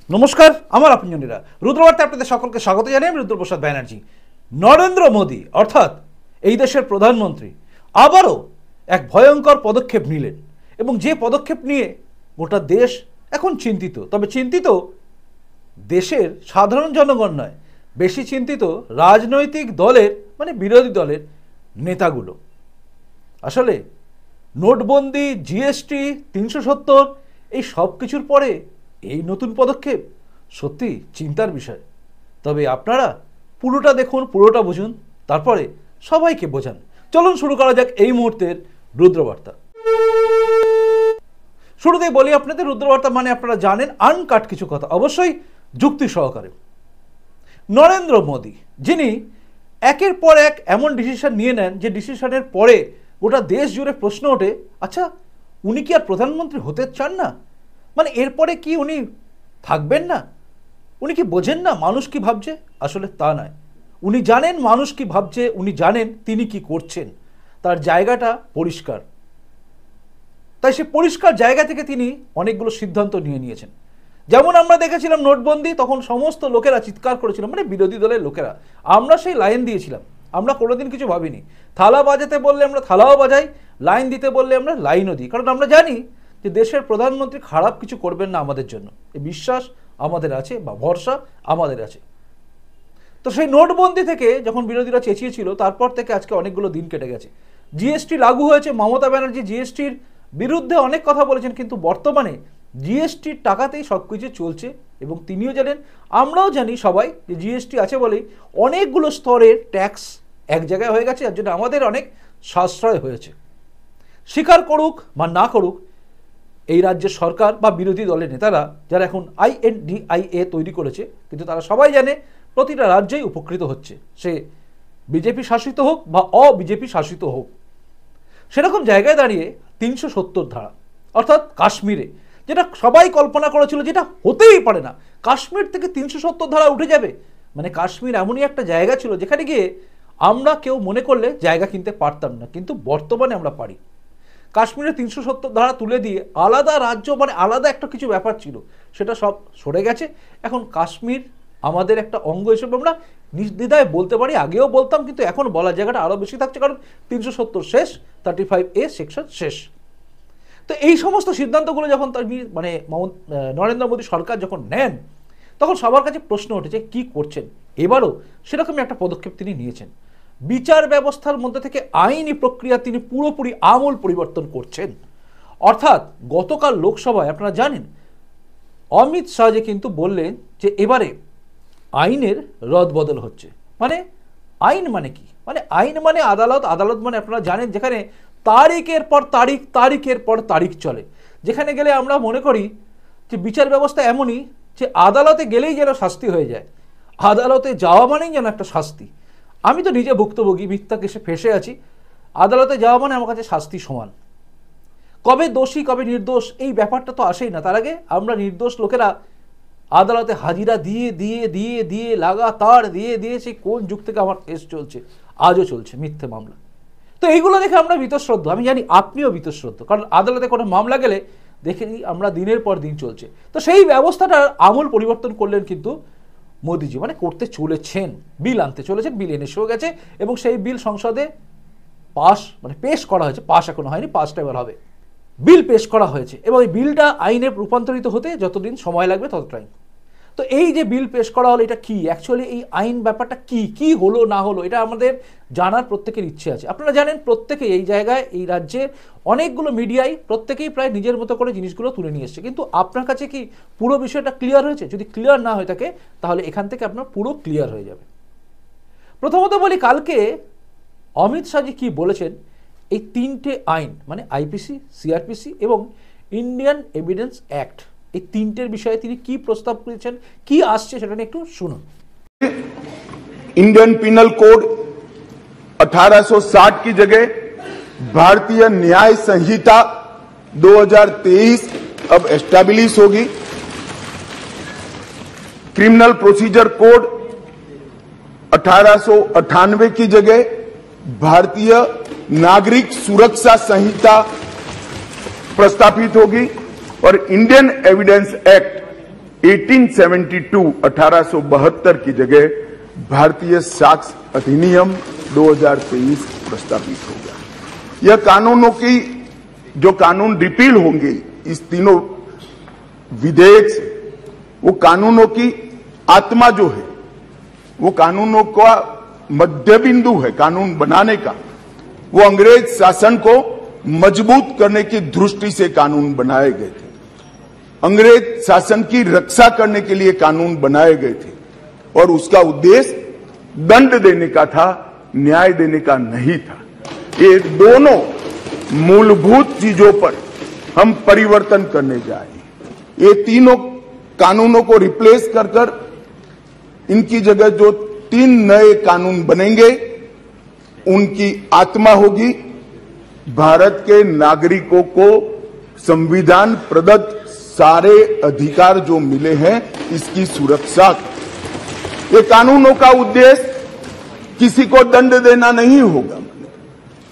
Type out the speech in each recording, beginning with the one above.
নমস্কার, আমার আপনজনেরা রুদ্রবার্তা আপনাদের সকলকে স্বাগত জানাই। আমি রুদ্রপ্রসাদ ব্যানার্জি। নরেন্দ্র মোদী অর্থাৎ এই দেশের প্রধানমন্ত্রী আবারও এক ভয়ঙ্কর পদক্ষেপ নিলেন এবং যে পদক্ষেপ নিয়ে গোটা দেশ এখন চিন্তিত। তবে চিন্তিত দেশের সাধারণ জনগণ নয়, বেশি চিন্তিত রাজনৈতিক দলের মানে বিরোধী দলের নেতাগুলো। আসলে নোটবন্দি, জিএসটি, ৩৭০ এই সব কিছুর পরে এই নতুন পদক্ষেপ সত্যি চিন্তার বিষয়। তবে আপনারা পুরোটা দেখুন, পুরোটা বুঝুন, তারপরে সবাইকে বোঝান। চলুন শুরু করা যাক এই মুহূর্তের রুদ্রবার্তা। শুরুতেই বলি আপনাদের, রুদ্রবার্তা মানে আপনারা জানেন আনকাট কিছু কথা, অবশ্যই যুক্তি সহকারে। নরেন্দ্র মোদী যিনি একের পর এক এমন ডিসিশন নিয়ে নেন যে ডিসিশনের পরে গোটা দেশ জুড়ে প্রশ্ন ওঠে, আচ্ছা উনি কি আর প্রধানমন্ত্রী হতে চান না? মানে এরপরে কি উনি থাকবেন না? উনি কি বোঝেন না মানুষ কি ভাবছে? আসলে তা নয়, উনি জানেন মানুষ কি ভাবছে, উনি জানেন তিনি কি করছেন, তার জায়গাটা পরিষ্কার। তাই সে পরিষ্কার জায়গা থেকে তিনি অনেকগুলো সিদ্ধান্ত নিয়ে নিয়েছেন। যেমন আমরা দেখেছিলাম নোটবন্দি, তখন সমস্ত লোকেরা চিৎকার করেছিল, মানে বিরোধী দলের লোকেরা। আমরা সেই লাইন দিয়েছিলাম, আমরা কোনোদিন কিছু ভাবিনি। থালা বাজাতে বললে আমরা থালাও বাজাই, লাইন দিতে বললে আমরা লাইনও দিই, কারণ আমরা জানি যে দেশের প্রধানমন্ত্রী খারাপ কিছু করবেন না আমাদের জন্য, এই বিশ্বাস আমাদের আছে বা ভরসা আমাদের আছে। তো সেই নোটবন্দি থেকে যখন বিরোধীরা চেঁচিয়েছিল, তারপর থেকে আজকে অনেকগুলো দিন কেটে গেছে। জিএসটি লাগু হয়েছে, মমতা ব্যানার্জি জিএসটির বিরুদ্ধে অনেক কথা বলেছেন, কিন্তু বর্তমানে জিএসটির টাকাতেই সব কিছু চলছে এবং তিনিও জানেন, আমরাও জানি সবাই, যে জিএসটি আছে বলেই অনেকগুলো স্তরের ট্যাক্স এক জায়গায় হয়ে গেছে, যার জন্য আমাদের অনেক সাশ্রয় হয়েছে। স্বীকার করুক বা না করুক এই রাজ্যের সরকার বা বিরোধী দলের নেতারা, যারা এখন INDIA তৈরি করেছে, কিন্তু তারা সবাই জানে প্রতিটা রাজ্যেই উপকৃত হচ্ছে, সে বিজেপি শাসিত হোক বা অবিজেপি শাসিত হোক। সেরকম জায়গায় দাঁড়িয়ে ৩৭০ ধারা অর্থাৎ কাশ্মীরে, যেটা সবাই কল্পনা করেছিল যেটা হতেই পারে না, কাশ্মীর থেকে ৩৭০ ধারা উঠে যাবে। মানে কাশ্মীর এমনই একটা জায়গা ছিল যেখানে গিয়ে আমরা কেউ মনে করলে জায়গা কিনতে পারতাম না, কিন্তু বর্তমানে আমরা পারি। কাশ্মীরে ৩৭০ ধারা তুলে দিয়ে আলাদা রাজ্য, মানে আলাদা একটা কিছু ব্যাপার ছিল, সেটা সব সরে গেছে। এখন কাশ্মীর আমাদের একটা অঙ্গ হিসেবে আমরা নির্দ্বিধায় বলতে পারি, আগেও বলতাম, কিন্তু এখন বলার জায়গাটা আরও বেশি থাকছে, কারণ ৩৭০ শেষ, 35A সেকশন শেষ। তো এই সমস্ত সিদ্ধান্তগুলো যখন মানে নরেন্দ্র মোদী সরকার যখন নেন, তখন সবার কাছে প্রশ্ন উঠেছে কি করছেন। এবারও সেরকমই একটা পদক্ষেপ তিনি নিয়েছেন। বিচার ব্যবস্থার মধ্যে থেকে আইনি প্রক্রিয়া তিনি পুরোপুরি আমূল পরিবর্তন করছেন। অর্থাৎ গতকাল লোকসভায় আপনারা জানেন অমিত শাহ যে কিন্তু বললেন যে এবারে আইনের রদবদল হচ্ছে। মানে আইন মানে কি? মানে আইন মানে আদালত, আদালত মানে আপনারা জানেন যেখানে তারিখের পর তারিখ, তারিখের পর তারিখ চলে, যেখানে গেলে আমরা মনে করি যে বিচার ব্যবস্থা এমনই যে আদালতে গেলেই যেন শাস্তি হয়ে যায়, আদালতে যাওয়া মানেই যেন একটা শাস্তি। আমি তো নিজে ভুক্তভোগী, মিথ্যা কেসে ফেঁসে আছি, আদালতে যাওয়া মানে আমার কাছে শাস্তি সমান। কবে দোষী কবে নির্দোষ এই ব্যাপারটা তো আসেই না, তার আগে আমরা নির্দোষ লোকেরা আদালতে হাজিরা দিয়ে দিয়ে দিয়ে দিয়ে লাগাতার দিয়ে দিয়ে সেই কোন যুগ থেকে আমার কেস চলছে, আজও চলছে মিথ্যে মামলা। তো এইগুলো দেখে আমরা বীতশ্রদ্ধ, আমি জানি আপনিও বীতশ্রদ্ধ, কারণ আদালতে কোনো মামলা গেলে দেখে নিই আমরা দিনের পর দিন চলছে। তো সেই ব্যবস্থাটার আমূল পরিবর্তন করলেন কিন্তু মোদিজি, মানে করতে চলেছেন, বিল আনতে চলেছেন, বিল এনেছেও গেছে এবং সেই বিল সংসদে পাস মানে পেশ করা হয়েছে, পাস এখনো হয়নি, পাসটা এবার হবে। বিল পেশ করা হয়েছে এবং এই বিলটা আইনে রূপান্তরিত হতে যতদিন সময় লাগবে ততটাই। তো এই যে বিল পেশ করা হলো, এটা কি অ্যাকচুয়ালি, এই আইন ব্যাপারটা কি কি হলো না হলো, এটা আমাদের জানার প্রত্যেকের ইচ্ছে আছে। আপনারা জানেন প্রত্যেকেই এই জায়গায়, এই রাজ্যের অনেকগুলো মিডিয়াই প্রত্যেকেই প্রায় নিজের মতো করে জিনিসগুলো তুলে নিয়ে এসছে, কিন্তু আপনার কাছে কি পুরো বিষয়টা ক্লিয়ার হয়েছে? যদি ক্লিয়ার না হয়ে থাকে তাহলে এখান থেকে আপনার পুরো ক্লিয়ার হয়ে যাবে। প্রথমত বলি, কালকে অমিত শাহজি কি বলেছেন, এই তিনটে আইন মানে আইপিসি, সিআরপিসি এবং ইন্ডিয়ান এভিডেন্স অ্যাক্ট, এই তিনটের বিষয়ে তিনি কি প্রস্তাব করেছেন, কি আসছে সেটা নিয়ে একটু শুনুন। इंडियन पिनल कोड 1860 की जगह भारतीय न्याय संहिता 2023 अब एस्टैब्लिश होगी। क्रिमिनल प्रोसीजर कोड 1898 की जगह भारतीय नागरिक सुरक्षा संहिता प्रस्तावित होगी और इंडियन एविडेंस एक्ट 1872 की जगह भारतीय साक्ष्य अधिनियम 2023 प्रस्तावित हो गया। यह कानूनों की जो कानून रिपील होंगे इस तीनों विधेयक से, वो कानूनों की आत्मा जो है, वो कानूनों का मध्य बिंदु है कानून बनाने का, वो अंग्रेज शासन को मजबूत करने की दृष्टि से कानून बनाए गए थे। अंग्रेज शासन की रक्षा करने के लिए कानून बनाए गए थे और उसका उद्देश्य दंड देने का था, न्याय देने का नहीं था। ये दोनों मूलभूत चीजों पर हम परिवर्तन करने जा रहे हैं। ये तीनों कानूनों को रिप्लेस कर इनकी जगह जो 3 नए कानून बनेंगे, उनकी आत्मा होगी भारत के नागरिकों को संविधान प्रदत्त सारे अधिकार जो मिले हैं इसकी सुरक्षा। ये कानूनों का उद्देश्य किसी को दंड देना नहीं होगा,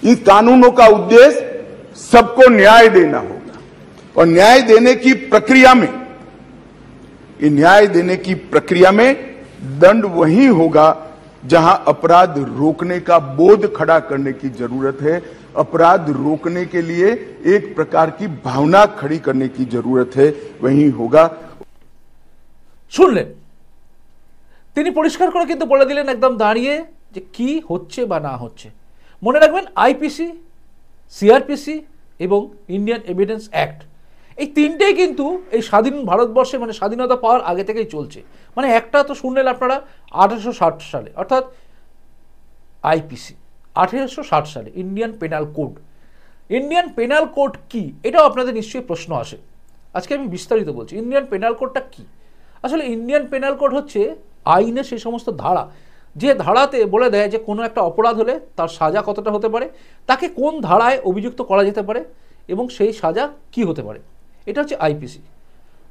इन कानूनों का उद्देश्य सबको न्याय देना होगा। और न्याय देने की प्रक्रिया में, ये न्याय देने की प्रक्रिया में दंड वही होगा जहां अपराध रोकने का बोध खड़ा करने की जरूरत है। अपराध रोकने के लिए एक प्रकार की भावना खड़ी करने की जरूरत है, वही होगा। শুনলেন, তিনি পরিষ্কার করে কিন্তু বলে দিলেন একদম দাঁড়িয়ে যে কি হচ্ছে বা না হচ্ছে। মনে রাখবেন আইপিসি, সিআরপিসি এবং ইন্ডিয়ান এভিডেন্স অ্যাক্ট, এই তিনটেই কিন্তু এই স্বাধীন ভারতবর্ষে মানে স্বাধীনতা পাওয়ার আগে থেকেই চলছে। মানে একটা তো শুনলেন আপনারা 1860 সালে, অর্থাৎ আইপিসি 1860 সালে, Indian penal code. Indian penal code কি, এটাও আপনাদের নিশ্চয়ই প্রশ্ন আসে। আজকে আমি বিস্তারিত বলছি ইন্ডিয়ান পেনাল কোডটা কি। আসলে ইন্ডিয়ান পেনাল কোড হচ্ছে আইনের সেই সমস্ত ধারা যে ধারাতে বলে দেয় যে কোনো একটা অপরাধ হলে তার সাজা কতটা হতে পারে, তাকে কোন ধারায় অভিযুক্ত করা যেতে পারে এবং সেই সাজা কি হতে পারে। এটা হচ্ছে আইপিসি।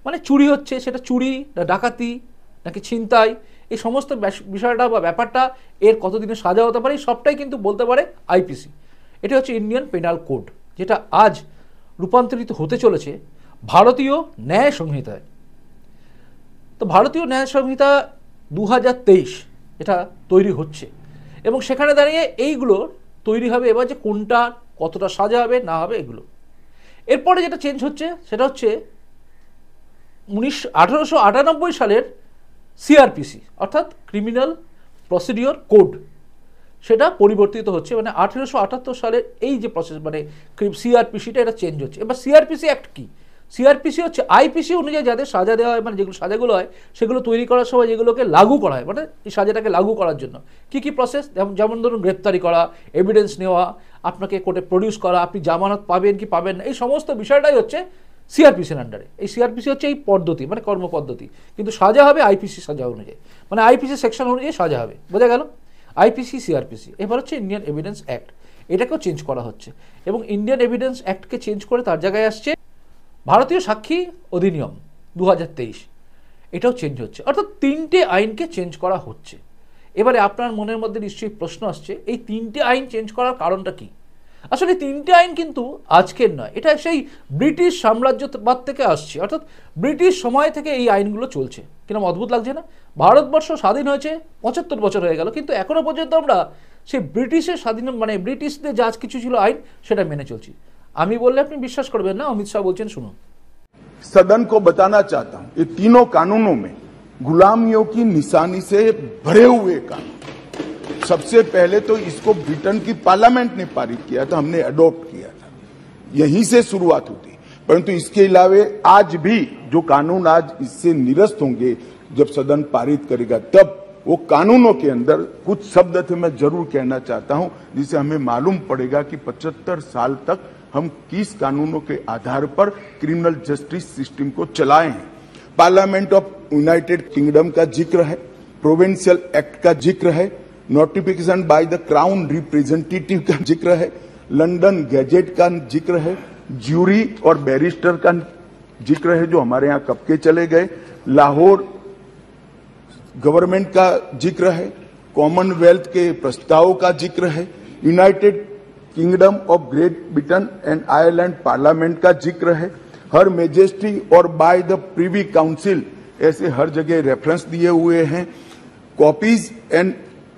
মানে চুরি হচ্ছে, সেটা চুরি না ডাকাতি নাকি ছিনতাই, এই সমস্ত বিষয়টা বা ব্যাপারটা এর কতদিনের সাজা হতে পারে সবটাই কিন্তু বলতে পারে আইপিসি। এটা হচ্ছে ইন্ডিয়ান পেনাল কোড, যেটা আজ রূপান্তরিত হতে চলেছে ভারতীয় ন্যায় সংহিতায়। তো ভারতীয় ন্যায় সংহিতা 2023 এটা তৈরি হচ্ছে এবং সেখানে দাঁড়িয়ে এইগুলো তৈরি হবে এবার যে কোনটা কতটা সাজা হবে না হবে এগুলো। এরপরে যেটা চেঞ্জ হচ্ছে সেটা হচ্ছে 1898 সালের সিআরপিসি অর্থাৎ ক্রিমিনাল প্রসিডিওর কোড, সেটা পরিবর্তিত হচ্ছে। মানে 1878 সালের এই যে প্রসেস মানে সিআরপিসিটা এটা চেঞ্জ হচ্ছে। এবার সিআরপিসি অ্যাক্ট কি? সিআরপিসি হচ্ছে আইপিসি অনুযায়ী যাদের সাজা দেওয়া হয়, মানে যেগুলো সাজাগুলো হয় সেগুলো তৈরি করার সময় যেগুলোকে লাগু করা হয়, মানে এই সাজাটাকে লাগু করার জন্য কি কি প্রসেস, যেমন ধরুন গ্রেপ্তারি করা, এভিডেন্স নেওয়া, আপনাকে কোর্টে প্রডিউস করা, আপনি জামানত পাবেন কি পাবেন না, এই সমস্ত বিষয়টাই হচ্ছে সিআরপিসির আন্ডারে। এই সিআরপিসি হচ্ছে এই পদ্ধতি মানে কর্মপদ্ধতি, কিন্তু সাজা হবে আইপিসি সাজা অনুযায়ী, মানে আইপিসি সেকশন অনুযায়ী সাজা হবে। বোঝা গেল? IPC CrPC. এবার হচ্ছে ইন্ডিয়ান এভিডেন্স অ্যাক্ট, এটাকেও চেঞ্জ করা হচ্ছে এবং ইন্ডিয়ান এভিডেন্স অ্যাক্টকে চেঞ্জ করে তার জায়গায় আসছে ভারতীয় সাক্ষী অধিনিয়ম 2023, এটাও চেঞ্জ হচ্ছে। অর্থাৎ 3টে আইনকে চেঞ্জ করা হচ্ছে। এবারে আপনার মনের মধ্যে নিশ্চয়ই প্রশ্ন আসছে এই 3টে আইন চেঞ্জ করার কারণটা কি? আসলে 3টে আইন কিন্তু আজকের নয়, এটা সেই ব্রিটিশ সাম্রাজ্যবাদ থেকে আসছে, অর্থাৎ ব্রিটিশ সময় থেকে এই আইনগুলো চলছে। কিরকম অদ্ভুত লাগছে না? ভারতবর্ষ স্বাধীন হয়েছে 75 বছর হয়ে গেল, কিন্তু এখনো পর্যন্ত আমরা সেই ব্রিটিশের স্বাধীন মানে ব্রিটিশদের যা কিছু ছিল আইন সেটা মেনে চলছি। আমি বললে আপনি বিশ্বাস করবেন না, অমিত শাহ বলছেন শুনুন। सदन को बताना चाहता हूं ये तीनों कानूनों में गुलामियों की निशानी से भरे हुए कानून। सबसे पहले तो इसको ब्रिटेन की पार्लियामेंट ने पारित किया था, हमने अडॉप्ट किया था, यहीं से शुरुआत होती। परंतु इसके अलावा आज भी जो कानून आज इससे निरस्त होंगे जब सदन पारित करेगा तब वो कानूनों के अंदर कुछ शब्द थे मैं जरूर कहना चाहता हूं जिसे हमें मालूम पड़ेगा कि 75 साल तक हम किस कानूनों के आधार पर क्रिमिनल जस्टिस सिस्टम को चलाए हैं। पार्लियामेंट ऑफ यूनाइटेड किंगडम का जिक्र है, प्रोविंशियल एक्ट का जिक्र है, notification by the crown representative का जिक्र है, लंदन गैजेट का जिक्र है, ज्यूरी और बैरिस्टर का जिक्र है जो हमारे यहाँ कब के चले गए, लाहौर गवर्नमेंट का जिक्र है, कॉमनवेल्थ के प्रस्तावों का जिक्र है, United kingdom of great Britain and Ireland parliament का जिक्र है, हर मैजेस्टी और बाय द प्रिवी काउंसिल ऐसे हर जगह रेफरेंस दिए हुए हैं। Copies and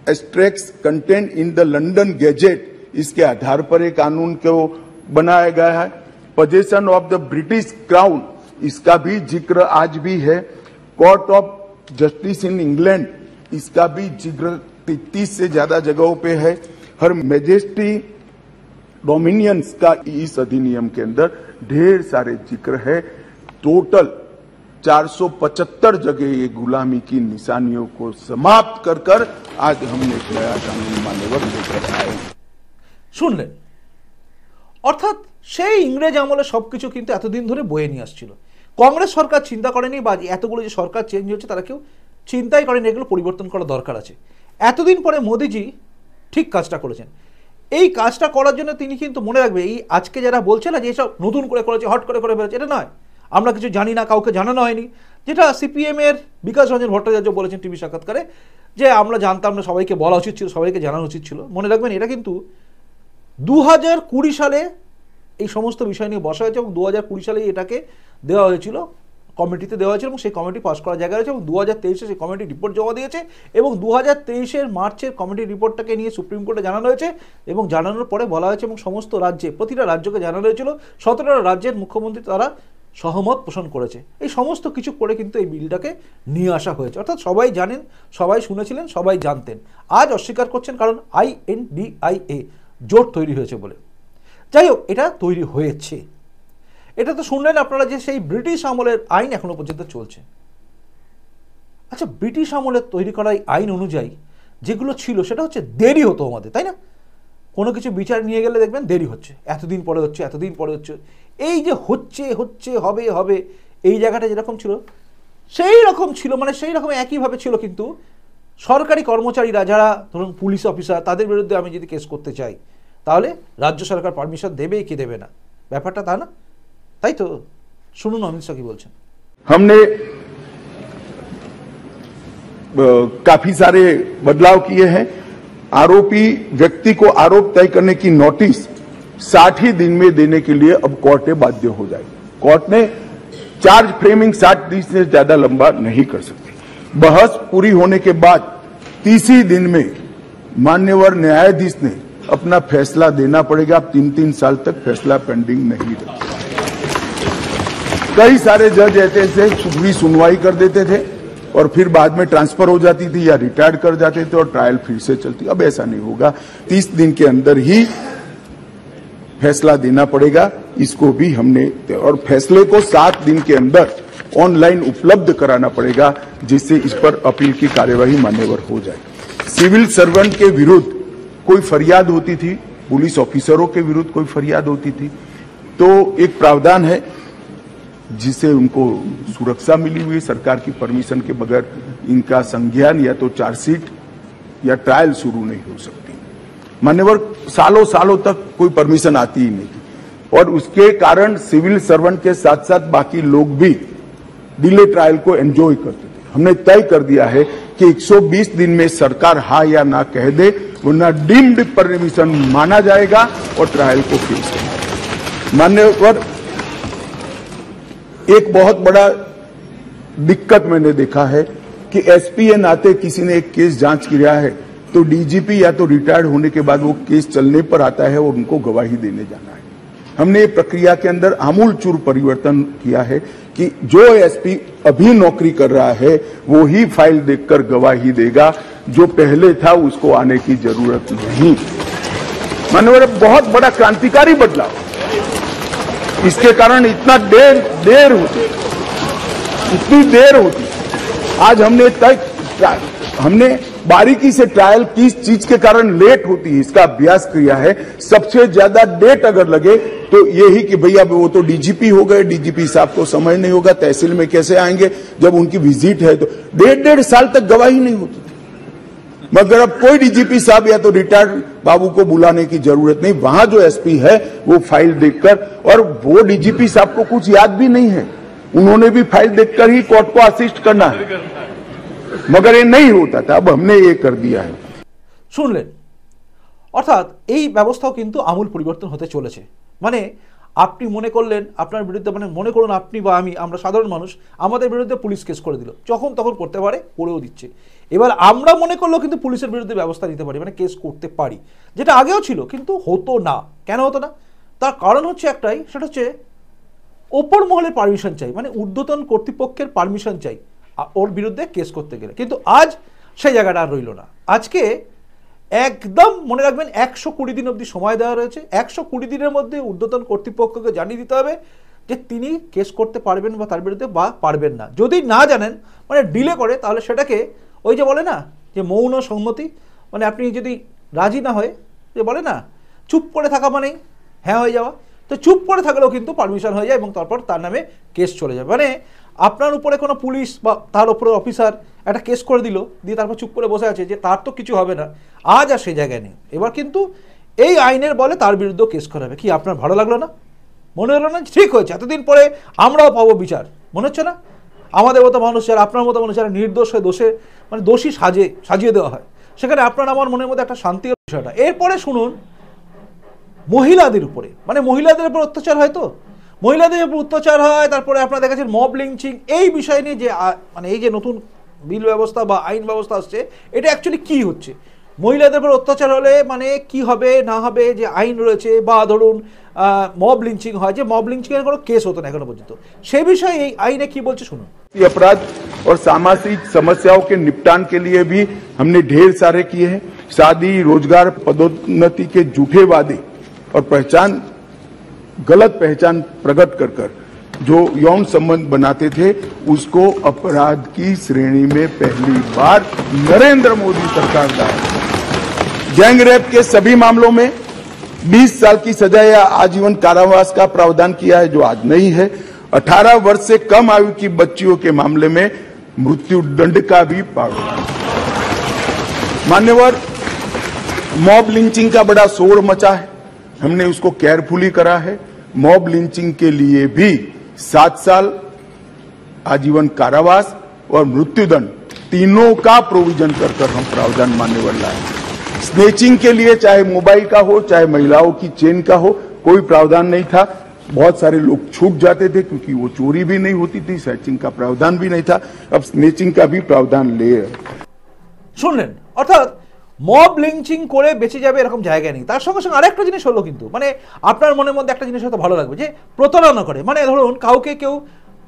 extracts content in the London gadget, इसके आधार पर एक कानून को बनाया गया है। Possession of the British crown, इसका भी जिक्र आज भी है। Court of justice in England, इसका भी जिक्र 33 से ज्यादा जगहों पे है। हर मैजेस्टी डोमिनियंस का इस अधिनियम के अंदर ढेर सारे जिक्र है। टोटल 475 जगह ये गुलामी की निशानियों को समाप्त कर कर आज हमने एक नया कानून मान्यवर लेकर आए। শুনলেন, অর্থাৎ সেই ইংরেজ আমলে সবকিছু কিন্তু এতদিন ধরে বয়ে নিয়ে আসছিল। কংগ্রেস সরকার চিন্তা করেনি, বা এতগুলো যে সরকার চেঞ্জ হচ্ছে তারা কেউ চিন্তাই করেনি এগুলো পরিবর্তন করা দরকার আছে। এতদিন পরে মোদিজি ঠিক কাজটা করেছেন। এই কাজটা করার জন্য তিনি কিন্তু মনে রাখবে, এই আজকে যারা বলছে না যে এসব নতুন করে করেছে, হট করে করে ফেলেছে, এটা নয়। আমরা কিছু জানি না, কাউকে জানানো হয়নি, যেটা সিপিএম এর বিকাশ রঞ্জন ভট্টাচার্য বলেছেন টিভি সাক্ষাৎকারে, যে আমরা জানতাম না, সবাইকে বলা উচিত ছিল, সবাইকে জানানো উচিত ছিল। মনে রাখবেন এটা কিন্তু 2020 সালে এই সমস্ত বিষয় নিয়ে বসা হয়েছে এবং 2020 সালে এটাকে দেওয়া হয়েছিল, কমিটিতে দেওয়া হয়েছিল এবং সেই কমিটি পাস করার জায়গা রয়েছে এবং 2023-এ সেই কমিটি রিপোর্ট জমা দিয়েছে এবং 2023-এর মার্চের কমিটির রিপোর্টটাকে নিয়ে সুপ্রিম কোর্টে জানানো হয়েছে এবং জানানোর পরে বলা হয়েছে এবং সমস্ত রাজ্যে, প্রতিটা রাজ্যকে জানানো হয়েছিল, 17টা রাজ্যের মুখ্যমন্ত্রী তারা সহমত পোষণ করেছে। এই সমস্ত কিছু করে কিন্তু এই বিলটাকে নিয়ে আসা হয়েছে। অর্থাৎ সবাই জানেন, সবাই শুনেছিলেন, সবাই জানতেন, আজ অস্বীকার করছেন কারণ INDIA জোট তৈরি হয়েছে বলে। যাই হোক, এটা তৈরি হয়েছে, এটা তো শুনলেন আপনারা যে সেই ব্রিটিশ আমলের আইন এখনো পর্যন্ত চলছে। আচ্ছা, ব্রিটিশ আমলের তৈরি করা আইন অনুযায়ী যেগুলো ছিল সেটা হচ্ছে দেরি হতো আমাদের, তাই না? কোনো কিছু বিচার নিয়ে গেলে দেখবেন দেরি হচ্ছে, এতদিন পরে হচ্ছে, এতদিন পরে হচ্ছে। এই যে হচ্ছে হচ্ছে হবে হবে, এই জায়গাটা যেরকম ছিল সেই রকম ছিল, মানে সেই রকম একইভাবে ছিল। কিন্তু সরকারি কর্মচারীরা যারা ধরুন পুলিশ অফিসার, তাদের বিরুদ্ধে আমি যদি কেস করতে চাই তাহলে রাজ্য সরকার পারমিশন দেবে কি দেবে না, ব্যাপারটা তা না, তাই তো? শুনুন অমিত শাহ কি বলছেন। हमने काफी सारे बदलाव किए हैं। आरोपी व्यक्ति को आरोप तय करने की नोटिस 60 ही दिन में देने के लिए अब कोर्ट बाध्य हो जाएगी। कोर्ट ने चार्ज फ्रेमिंग 60 दिन से ज्यादा लंबा नहीं कर सकती। बहस पूरी होने के बाद 30 ही दिन में मान्यवर न्यायाधीश ने अपना फैसला देना पड़ेगा। आप 3-3 साल तक फैसला पेंडिंग नहीं रख सकते। कई सारे जज ऐसे भी सुनवाई कर देते थे और फिर बाद में ट्रांसफर हो जाती थी या रिटायर्ड कर जाते थे और ट्रायल फिर से चलती। अब ऐसा नहीं होगा, 30 दिन के अंदर ही फैसला देना पड़ेगा। इसको भी हमने, और फैसले को 7 दिन के अंदर ऑनलाइन उपलब्ध कराना पड़ेगा, जिससे इस पर अपील की कार्यवाही मान्यवर हो जाए। सिविल सर्वेंट के विरुद्ध कोई फरियाद होती थी, पुलिस ऑफिसरों के विरुद्ध कोई फरियाद होती थी, तो एक प्रावधान है जिससे उनको सुरक्षा मिली हुई, सरकार की परमिशन के बगैर इनका संज्ञान या तो चार्जशीट या ट्रायल शुरू नहीं हो सकती। मान्यवर सालों सालों तक कोई परमिशन आती ही नहीं थी और उसके कारण सिविल सर्वेंट के साथ साथ बाकी लोग भी डिले ट्रायल को एंजॉय करते थे। हमने तय कर दिया है कि 120 दिन में सरकार हाँ या ना कह दे, वरना डीम्ड परमिशन माना जाएगा और ट्रायल को फेस करेगा। मान्यवर एक बहुत बड़ा दिक्कत मैंने देखा है कि एसपीए नाते किसी ने एक केस जांच किया है तो डीजीपी या तो रिटायर्ड होने के बाद वो केस चलने पर आता है और उनको गवाही देने जाना है। हमने ये प्रक्रिया के अंदर आमूल चूर परिवर्तन किया है कि जो एसपी अभी नौकरी कर रहा है वो ही फाइल देखकर गवाही देगा, जो पहले था उसको आने की जरूरत नहीं। माननीय, बहुत बड़ा क्रांतिकारी बदलाव। इसके कारण इतना देर होती, इतनी देर होती। आज हमने बारीकी से ट्रायल किस चीज के कारण लेट होती है इसका अभ्यास किया है। सबसे ज्यादा डेट अगर लगे तो यही कि भैया वो तो डीजीपी हो गए, डीजीपी साहब को समय नहीं होगा, तहसील में कैसे आएंगे, जब उनकी विजिट है तो 1.5 साल तक गवाही नहीं होती। मगर अब कोई डीजीपी साहब या तो रिटायर्ड बाबू को बुलाने की जरूरत नहीं, वहां जो एसपी है वो फाइल देखकर, और वो डीजीपी साहब को कुछ याद भी नहीं है, उन्होंने भी फाइल देखकर ही कोर्ट को असिस्ट करना है, मगर ये नहीं होता था। अब हमने ये कर दिया है। শুনলেন, অর্থাৎ এই ব্যবস্থাও কিন্তু আমূল পরিবর্তন হতে চলেছে। মানে আপনি মনে করলেন আপনার বিরুদ্ধে, মানে মনে করুন আপনি বা আমি, আমরা সাধারণ মানুষ, আমাদের বিরুদ্ধে পুলিশ কেস করে দিল, যখন তখন করতে পারে, করেও দিচ্ছে। এবার আমরা মনে করলেও কিন্তু পুলিশের বিরুদ্ধে ব্যবস্থা নিতে পারি, মানে কেস করতে পারি, যেটা আগেও ছিল কিন্তু হতো না। কেন হতো না? তার কারণ হচ্ছে একটাই, সেটা হচ্ছে ওপর মহলের পারমিশন চাই, মানে ঊর্ধ্বতন কর্তৃপক্ষের পারমিশন চাই ওর বিরুদ্ধে কেস করতে গেলে। কিন্তু আজ সেই জায়গাটা আর রইল না। আজকে একদম মনে রাখবেন 120 দিন অবধি সময় দেওয়া রয়েছে। 120 দিনের মধ্যে ঊর্ধ্বতন কর্তৃপক্ষকে জানিয়ে দিতে হবে যে তিনি কেস করতে পারবেন বা তার বিরুদ্ধে বা পারবেন না। যদি না জানেন, মানে ডিলে করে, তাহলে সেটাকে ওই যে বলে না যে মৌন সম্মতি, মানে আপনি যদি রাজি না হয়ে, যে বলে না চুপ করে থাকা মানেই হ্যাঁ হয়ে যাওয়া, তো চুপ করে থাকলেও কিন্তু পারমিশন হয়ে যায় এবং তারপর তার নামে কেস চলে যাবে। মানে আপনার উপরে কোনো পুলিশ বা তার উপরে অফিসার একটা কেস করে দিল, দিয়ে তারপর চুপ করে বসে আছে যে তার তো কিছু হবে না, আজ আর সেই জায়গায় নেই। এবার কিন্তু এই আইনের বলে তার বিরুদ্ধেও কেস করা হবে। কি আপনার ভালো লাগলো না? মনে হলো না ঠিক হয়েছে, এতদিন পরে আমরাও পাবো বিচার? মনে হচ্ছে না? আমাদের মতো মানুষ যারা, আপনার মতো মানুষ যারা নির্দোষ হয়ে দোষে, মানে দোষী সাজিয়ে দেওয়া হয়, সেখানে আপনার আমার মনের মধ্যে একটা শান্তি বিষয়টা। এরপরে শুনুন মহিলাদের উপরে, মানে মহিলাদের উপর অত্যাচার হয়, তো মহিলাদের উপর অত্যাচার হয়, তারপরে আপনারা দেখেছেন মব লিঞ্চিং, এই বিষয় নিয়ে যে মানে এই যে নতুন বিল ব্যবস্থা বা আইন ব্যবস্থা আসছে, এটা অ্যাকচুয়ালি কি হচ্ছে, মহিলাদের উপর অত্যাচার হলে মানে কি হবে না হবে, যে আইন রয়েছে, বা ধরুন মব লিঞ্চিং হয়, যে মব লিঞ্চিং এর কোনো কেস হতো না এখনো পর্যন্ত, সেই বিষয়ে এই আইনে কি বলছে শুনুন। अपराध और सामाजिक समस्याओं के निपटान के लिए भी हमने ढेर सारे किए हैं। शादी, रोजगार, पदोन्नति के झूठे वादे और गलत पहचान प्रकट कर जो यौन संबंध बनाते थे, उसको अपराध की श्रेणी में पहली बार नरेंद्र मोदी सरकार लाए। गैंग रेप के सभी मामलों में 20 साल की सजा या आजीवन कारावास का प्रावधान किया है, जो आज नहीं है। 18 वर्ष से कम आयु की बच्चियों के मामले में मृत्यु दंड का भी प्रावधान। मान्यवर, मॉब लिंचिंग का बड़ा शोर मचा है, हमने उसको केयरफुली करा है। मॉब लिंचिंग के लिए भी 7 साल, आजीवन कारावास और मृत्युदंड तीनों का प्रोविजन कर हम प्रावधान मान्यवर लाए। स्नेचिंग के लिए चाहे मोबाइल का हो, चाहे महिलाओं की चेन का हो, कोई प्रावधान नहीं था। बहुत सारे लोग छूट जाते थे क्योंकि वो चोरी भी नहीं होती थी, स्नेचिंग का प्रावधान भी नहीं था। अब स्नेचिंग का भी प्रावधान ले। শুনলেন, অর্থাৎ মব লিঞ্চিং করে বেঁচে যাবে এরকম জায়গা নেই। তার সঙ্গে সঙ্গে আরেকটা জিনিস হলো, কিন্তু মানে আপনার মনের মধ্যে একটা জিনিস হয়তো ভালো লাগবে, যে প্রতারণা করে, মানে ধরুন কাউকে কেউ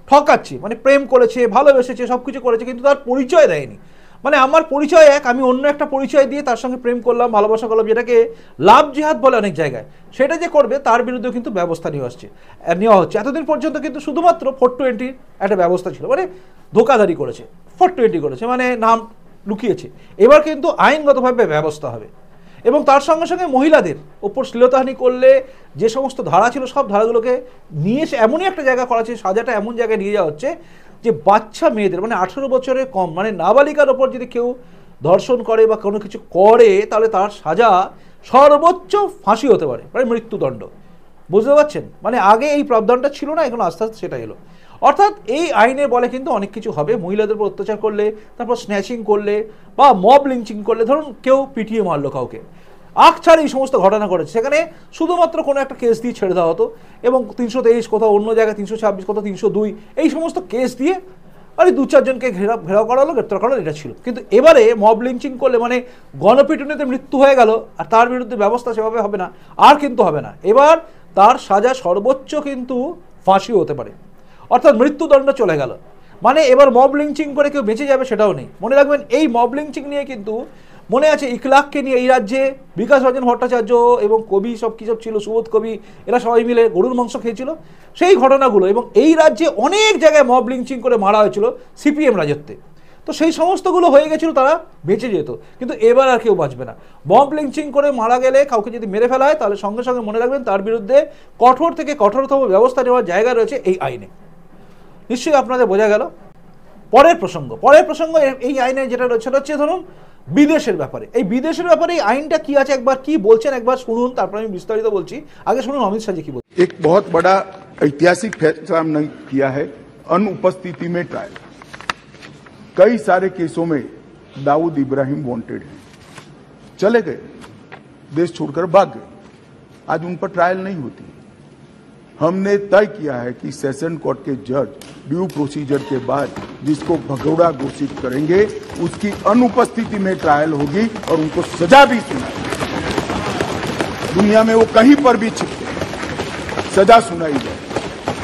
ঠকাচ্ছে, মানে প্রেম করেছে, ভালোবেসেছে, সবকিছু করেছে, কিন্তু তার পরিচয় দেয়নি, মানে আমার পরিচয় এক, আমি অন্য একটা পরিচয় দিয়ে তার সঙ্গে প্রেম করলাম, ভালোবাসা করলাম, যেটাকে লাভ জিহাদ বলে অনেক জায়গায়, সেটা যে করবে তার বিরুদ্ধে কিন্তু ব্যবস্থা নেওয়া হচ্ছে। এতদিন পর্যন্ত কিন্তু শুধুমাত্র 420 একটা ব্যবস্থা ছিল, মানে ধোকাধারি করেছে, 420 করেছে, মানে নাম লুকিয়েছে। এবার কিন্তু আইনগতভাবে ব্যবস্থা হবে। এবং তার সঙ্গে সঙ্গে মহিলাদের ওপর শ্লীলতাহানি করলে যে সমস্ত ধারা ছিল, সব ধারাগুলোকে নিয়ে এসে এমনই একটা জায়গা করা হচ্ছে, সাজাটা এমন জায়গায় নিয়ে যাওয়া হচ্ছে যে বাচ্চা মেয়েদের, মানে 18 বছরের কম, মানে নাবালিকার ওপর যদি কেউ ধর্ষণ করে বা কোনো কিছু করে, তাহলে তার সাজা সর্বোচ্চ ফাঁসি হতে পারে, মানে মৃত্যুদণ্ড। বুঝতে পারছেন? মানে আগে এই প্রাবধানটা ছিল না, এখন আস্তে আস্তে সেটা এলো। অর্থাৎ এই আইনে বলে কিন্তু অনেক কিছু হবে। মহিলাদের উপর অত্যাচার করলে, তারপর স্ন্যাচিং করলে বা মব লিঞ্চিং করলে, ধরুন কেউ পিটিয়ে মারলো কাউকে, আকছাড় এই সমস্ত ঘটনা ঘটেছে, সেখানে শুধুমাত্র কোনো একটা কেস দিয়ে ছেড়ে দেওয়া হতো, এবং 323, কোথাও অন্য জায়গায় 326, কোথাও 302, এই সমস্ত কেস দিয়ে আর 2-4 জনকে ঘেরাও করা হলো, গ্রেপ্তার করা হলো, এটা ছিল। কিন্তু এবারে মব লিঞ্চিং করলে, মানে গণপিটুনিতে মৃত্যু হয়ে গেল, আর তার বিরুদ্ধে ব্যবস্থা সেভাবে হবে না, আর কিন্তু হবে না। এবার তার সাজা সর্বোচ্চ কিন্তু ফাঁসি হতে পারে, অর্থাৎ মৃত্যুদণ্ড চলে গেল। মানে এবার মব লিঞ্চিং করে কেউ বেঁচে যাবে সেটাও নেই। মনে রাখবেন, এই মব লিঞ্চিং নিয়ে কিন্তু মনে আছে ইকলাককে নিয়ে এই রাজ্যে বিকাশ রঞ্জন ভট্টাচার্য এবং কবি সব কী সব ছিল, সুবোধ কবি, এরা সবাই মিলে গরুর মাংস খেয়েছিল, সেই ঘটনাগুলো। এবং এই রাজ্যে অনেক জায়গায় মব লিঞ্চিং করে মারা হয়েছিল সিপিএম রাজত্বে, তো সেই সমস্তগুলো হয়ে গেছিল, তারা বেঁচে যেত। কিন্তু এবার আর কেউ বাঁচবে না। মব লিঞ্চিং করে মারা গেলে, কাউকে যদি মেরে ফেলা হয়, তাহলে সঙ্গে সঙ্গে মনে রাখবেন তার বিরুদ্ধে কঠোর থেকে কঠোরতম ব্যবস্থা নেওয়ার জায়গা রয়েছে এই আইনে। নিশ্চয়ই আপনাদের বোঝা গেল। পরের প্রসঙ্গ এই আইনে যেটা রয়েছে, সেটা হচ্ছে ধরুন বিদেশের ব্যাপারে। এই বিদেশের ব্যাপারে এই আইনটা কি আছে, একবার কি বলছেন একবার শুনুন, তারপর আমি বিস্তারিত বলছি। আগে শুনুন অমিত শাহ जी কি বলছেন। एक बहुत बड़ा ऐतिहासिक फैसला हमने किया है, अनुपस्थिति में ट्रायल। कई सारे केसों में दाऊद इब्राहिम वांटेड है, चले गए, देश छोड़कर भाग गए, आज उन पर ट्रायल नहीं होती। हमने तय किया है कि सेशन कोर्ट के जज ड्यू प्रोसीजर के बाद जिसको भगोड़ा घोषित करेंगे उसकी अनुपस्थिति में ट्रायल होगी और उनको सजा भी सुनाई, दुनिया में वो कहीं पर भी छिपे सजा सुनाई जाए।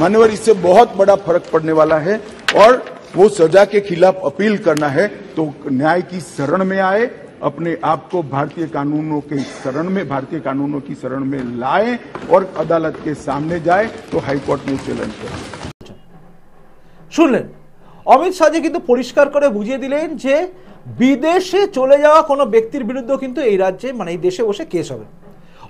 मान्यवर, इससे बहुत बड़ा फर्क पड़ने वाला है और वो सजा के खिलाफ अपील करना है तो न्याय की शरण में आए, अपने आप को भारतीय कानूनों की शरण में लाए और अदालत के सामने जाए तो हाईकोर्ट में चैलेंज करें। শুনলেন অমিত শাহ কিন্তু পরিষ্কার করে বুঝিয়ে দিলেন যে বিদেশে চলে যাওয়া কোনো ব্যক্তির বিরুদ্ধে কিন্তু এই রাজ্যে মানে এই দেশে বসে কেস হবে,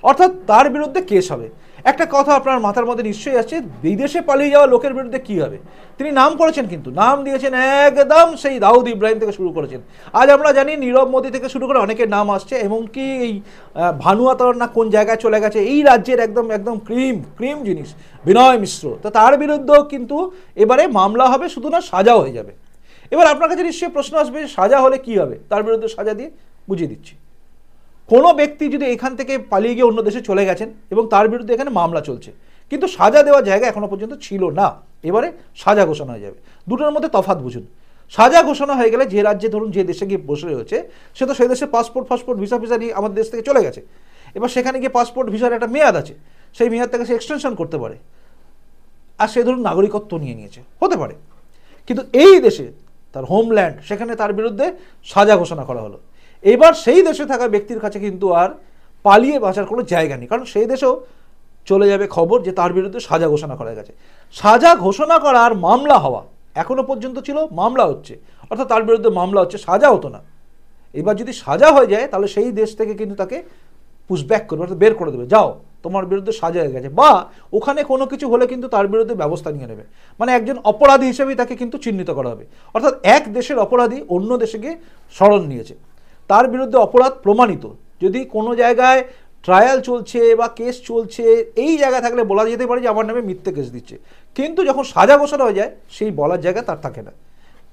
অর্থাৎ তার বিরুদ্ধে কেস হবে। একটা কথা আপনার মাথার মধ্যে নিশ্চয়ই আছে, বিদেশে পালিয়ে যাওয়া লোকের বিরুদ্ধে কি হবে। তিনি নাম করেছেন, কিন্তু নাম দিয়েছেন একদম সেই দাউদ ইব্রাহিম থেকে শুরু করেছেন। আজ আমরা জানি নীরব মোদী থেকে শুরু করে অনেকের নাম আসছে, এমনকি এই ভানুয়াতর না কোন জায়গায় চলে গেছে, এই রাজ্যের একদম একদম ক্রিম জিনিস বিনয় মিশ্র, তো তার বিরুদ্ধেও কিন্তু এবারে মামলা হবে, শুধু না সাজাও হয়ে যাবে। এবার আপনার কাছে নিশ্চয়ই প্রশ্ন আসবে সাজা হলে কি হবে, তার বিরুদ্ধে সাজা দিয়ে বুঝিয়ে দিচ্ছি। কোনো ব্যক্তি যদি এখান থেকে পালিয়ে গিয়ে অন্য দেশে চলে গেছেন এবং তার বিরুদ্ধে এখানে মামলা চলছে, কিন্তু সাজা দেওয়ার জায়গা এখনো পর্যন্ত ছিল না, এবারে সাজা ঘোষণা হয়ে যাবে। দুটোর মধ্যে তফাৎ বুঝুন। সাজা ঘোষণা হয়ে গেলে যে রাজ্যে ধরুন যে দেশে গিয়ে বসে রয়েছে সে তো সেই দেশে পাসপোর্ট ভিসা নিয়ে আমাদের দেশ থেকে চলে গেছে, এবার সেখানে গিয়ে পাসপোর্ট ভিসার একটা মেয়াদ আছে, সেই মেয়াদ থেকে সে এক্সটেনশন করতে পারে, আর সে ধরুন নাগরিকত্ব নিয়ে নিয়েছে, হতে পারে। কিন্তু এই দেশে তার হোমল্যান্ড, সেখানে তার বিরুদ্ধে সাজা ঘোষণা করা হলো। এবার সেই দেশে থাকা ব্যক্তির কাছে কিন্তু আর পালিয়ে বাঁচার কোনো জায়গা নেই, কারণ সেই দেশেও চলে যাবে খবর যে তার বিরুদ্ধে সাজা ঘোষণা করা গেছে। সাজা ঘোষণা করার মামলা হওয়া এখনো পর্যন্ত ছিল মামলা হচ্ছে, অর্থাৎ তার বিরুদ্ধে মামলা হচ্ছে, সাজা হতো না। এবার যদি সাজা হয়ে যায় তাহলে সেই দেশ থেকে কিন্তু তাকে পুশব্যাক করবে, অর্থাৎ বের করে দেবে, যাও তোমার বিরুদ্ধে সাজা হয়ে গেছে, বা ওখানে কোনো কিছু হলে কিন্তু তার বিরুদ্ধে ব্যবস্থা নিয়ে নেবে, মানে একজন অপরাধী হিসেবেই তাকে কিন্তু চিহ্নিত করা হবে। অর্থাৎ এক দেশের অপরাধী অন্য দেশে গিয়ে শরণ নিয়েছে, তার বিরুদ্ধে অপরাধ প্রমাণিত, যদি কোনো জায়গায় ট্রায়াল চলছে বা কেস চলছে এই জায়গায় থাকলে বলা যেতে পারে যে আমার নামে মিথ্যে কেস দিচ্ছে, কিন্তু যখন সাজা ঘোষণা হয়ে যায় সেই বলার জায়গা তার থাকে না।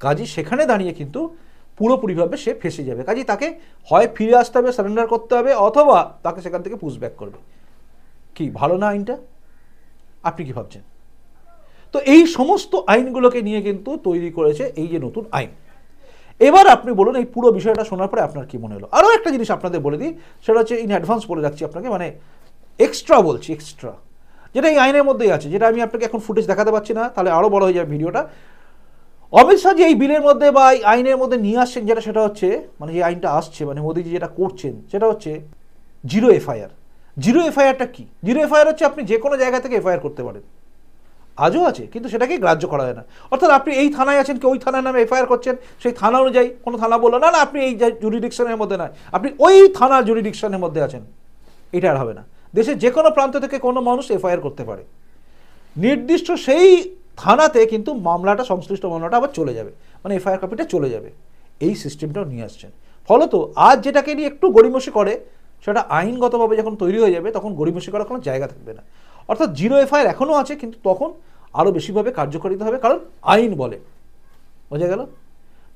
কাজী সেখানে দাঁড়িয়ে কিন্তু পুরোপুরিভাবে সে ফেসে যাবে। কাজী তাকে হয় ফিরে আসতে হবে, সারেন্ডার করতে হবে, অথবা তাকে সেখান থেকে পুশব্যাক করবে। কি ভালো না আইনটা? আপনি কি ভাবছেন? তো এই সমস্ত আইনগুলোকে নিয়ে কিন্তু তৈরি করেছে এই যে নতুন আইন। এবার আপনি বলুন এই পুরো বিষয়টা শোনার পরে আপনার কি মনে হলো। আরও একটা জিনিস আপনাদের বলে দিই, সেটা হচ্ছে ইন অ্যাডভান্স বলে রাখছি আপনাকে, মানে এক্সট্রা বলছি, এক্সট্রা যেটা এই আইনের মধ্যেই আছে, যেটা আমি আপনাকে এখন ফুটেজ দেখাতে পারছি না, তাহলে আরও বড় হয়ে যাবে ভিডিওটা। অমিত শাহ যে এই বিলের মধ্যে বা এই আইনের মধ্যে নিয়ে আসছেন, যেটা সেটা হচ্ছে মানে যে আইনটা আসছে, মানে মোদীজি যেটা করছেন সেটা হচ্ছে জিরো এফআইআর। জিরো এফআইআরটা কি? জিরো এফআইআর হচ্ছে আপনি যে কোনো জায়গা থেকে এফআইআর করতে পারেন, আজও আছে, কিন্তু সেটাকে গ্রাহ্য করা হয় না। অর্থাৎ আপনি এই থানায় আছেন, কি ওই থানার নামে এফআইআর করছেন, সেই থানা অনুযায়ী কোনো থানা বললো না না আপনি এই জুরিডিকশনের মধ্যে নয়, আপনি ওই থানার জুরিডিকশনের মধ্যে আছেন, এটা আর হবে না। দেশের যে কোনো প্রান্ত থেকে কোনো মানুষ এফআইআর করতে পারে, নির্দিষ্ট সেই থানাতে কিন্তু মামলাটা, সংশ্লিষ্ট মামলাটা আবার চলে যাবে, মানে এফআইআর কপিটা চলে যাবে। এই সিস্টেমটাও নিয়ে আসছেন। ফলত আজ যেটাকে নিয়ে একটু গড়িমসি করে, সেটা আইনগতভাবে যখন তৈরি হয়ে যাবে তখন গড়িমসি করার কোনো জায়গা থাকবে না। অর্থাৎ জিরো এফআইআর এখনও আছে, কিন্তু তখন আরও বেশিভাবে কার্যকারিতা হবে, কারণ আইন বলে। বোঝা গেল?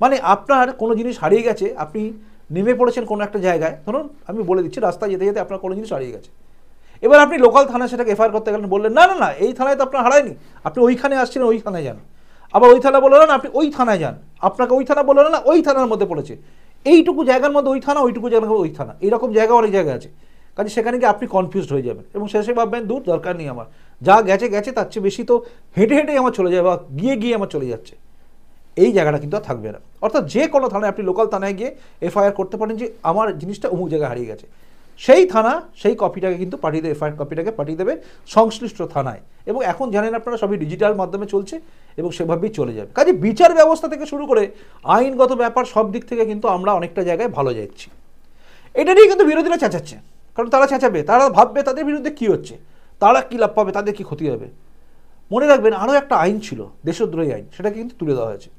মানে আপনার কোনো জিনিস হারিয়ে গেছে, আপনি নেমে পড়েছেন কোনো একটা জায়গায়, ধরুন আমি বলে দিচ্ছি রাস্তায় যেতে যেতে আপনার কোনো জিনিস হারিয়ে গেছে, এবার আপনি লোকাল থানায় সেটাকে এফআইআর করতে গেলেন, বললেন না না না এই থানায় তো আপনার হারায়নি, আপনি ওইখানে আসছিলেন, ওই থানায় যান। আবার ওই থানা বললেন না আপনি ওই থানায় যান, আপনাকে ওই থানা বললেন না ওই থানার মধ্যে পড়েছে, এইটুকু জায়গার মধ্যে ওই থানা, ওইটুকু জায়গার মধ্যে ওই থানা, এইরকম জায়গা অনেক জায়গা আছে। কাজে সেখানে গিয়ে আপনি কনফিউজড হয়ে যাবেন এবং শেষে ভাববেন দূর দরকার নেই আমার, যা গেছে গেছে, তার চেয়ে বেশি তো হেঁটে হেঁটেই আমার চলে যায় বা গিয়ে গিয়ে আমার চলে যাচ্ছে, এই জায়গাটা কিন্তু আর থাকবে না। অর্থাৎ যে কোনো থানায় আপনি লোকাল থানায় গিয়ে এফআইআর করতে পারেন যে আমার জিনিসটা অমুক জায়গায় হারিয়ে গেছে, সেই থানা সেই কপিটাকে কিন্তু পাঠিয়ে দেবে, এফআইআর কপিটাকে পাঠিয়ে দেবে সংশ্লিষ্ট থানায়। এবং এখন জানেন আপনারা সবই ডিজিটাল মাধ্যমে চলছে এবং সেভাবেই চলে যাবে। কাজে বিচার ব্যবস্থা থেকে শুরু করে আইনগত ব্যাপার সব দিক থেকে কিন্তু আমরা অনেকটা জায়গায় ভালো যাচ্ছি। এটা নিয়ে কিন্তু বিরোধীরা চেঁচাচ্ছে, কারণ তারা চেঁচাবে, তারা ভাববে তাদের বিরুদ্ধে কী হচ্ছে, তারা কী লাভ পাবে, তাদের কী ক্ষতি হবে। মনে রাখবেন আরও একটা আইন ছিল দেশদ্রোহী আইন, সেটাকে কিন্তু তুলে দেওয়া হয়েছে,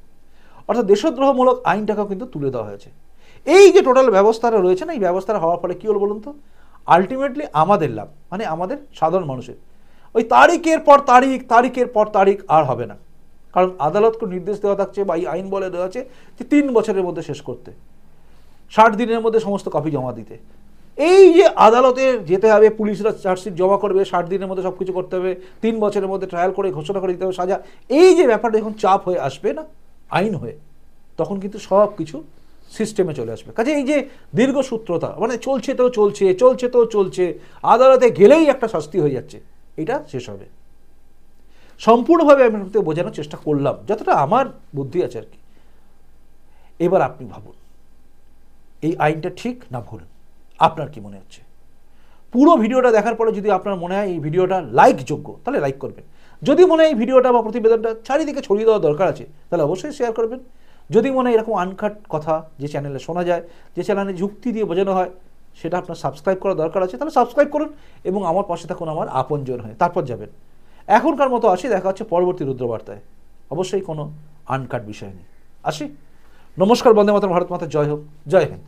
অর্থাৎ দেশদ্রোহমূলক আইনটাকেও কিন্তু তুলে দেওয়া হয়েছে। এই যে টোটাল ব্যবস্থাটা রয়েছে না, এই ব্যবস্থাটা হওয়ার ফলে কী হলো বলুন তো, আলটিমেটলি আমাদের লাভ, মানে আমাদের সাধারণ মানুষের ওই তারিখের পর তারিখ, তারিখের পর তারিখ আর হবে না, কারণ আদালতকে নির্দেশ দেওয়া থাকছে বা এই আইন বলে দেওয়া আছে যে 3 বছরের মধ্যে শেষ করতে, 60 দিনের মধ্যে সমস্ত কপি জমা দিতে। এই যে আদালতে যেতে হবে, পুলিশরা চার্জশিট জমা করবে, 60 দিনের মধ্যে সব কিছু করতে হবে, 3 বছরের মধ্যে ট্রায়াল করে ঘোষণা করে দিতে হবে সাজা, এই যে ব্যাপারটা যখন চাপ হয়ে আসবে না আইন হয়ে, তখন কিন্তু সব কিছু সিস্টেমে চলে আসবে। কাজে এই যে দীর্ঘসূত্রতা, মানে চলছে তো চলছে, চলছে তো চলছে, আদালতে গেলেই একটা শাস্তি হয়ে যাচ্ছে, এটা শেষ হবে। সম্পূর্ণভাবে আমি আপনাকে বোঝানোর চেষ্টা করলাম যতটা আমার বুদ্ধি আছে আর কি। এবার আপনি ভাবুন এই আইনটা ঠিক না ভুল, আপনার কি মনে হচ্ছে? পুরো ভিডিওটা দেখার পরে যদি আপনার মনে হয় এই ভিডিওটা লাইকযোগ্য, তাহলে লাইক করবেন। যদি মনে হয় এই ভিডিওটা বা প্রতিবেদনটা চারিদিকে ছড়িয়ে দেওয়া দরকার আছে, তাহলে অবশ্যই শেয়ার করবেন। যদি মনে হয় এরকম আনকাট কথা যে চ্যানেলে শোনা যায়, যে চ্যানেলে যুক্তি দিয়ে বোঝানো হয়, সেটা আপনার সাবস্ক্রাইব করা দরকার আছে, তাহলে সাবস্ক্রাইব করুন এবং আমার পাশে থাকুন আমার আপনজন হয়ে, তারপর যাবেন। এখনকার মতো আসি, দেখা হচ্ছে পরবর্তী রুদ্রবার্তায়, অবশ্যই কোনো আনকাট বিষয় নেই। আসি, নমস্কার, বন্দে মাতরম, ভারত মাতা জয় হোক, জয় হিন্দ।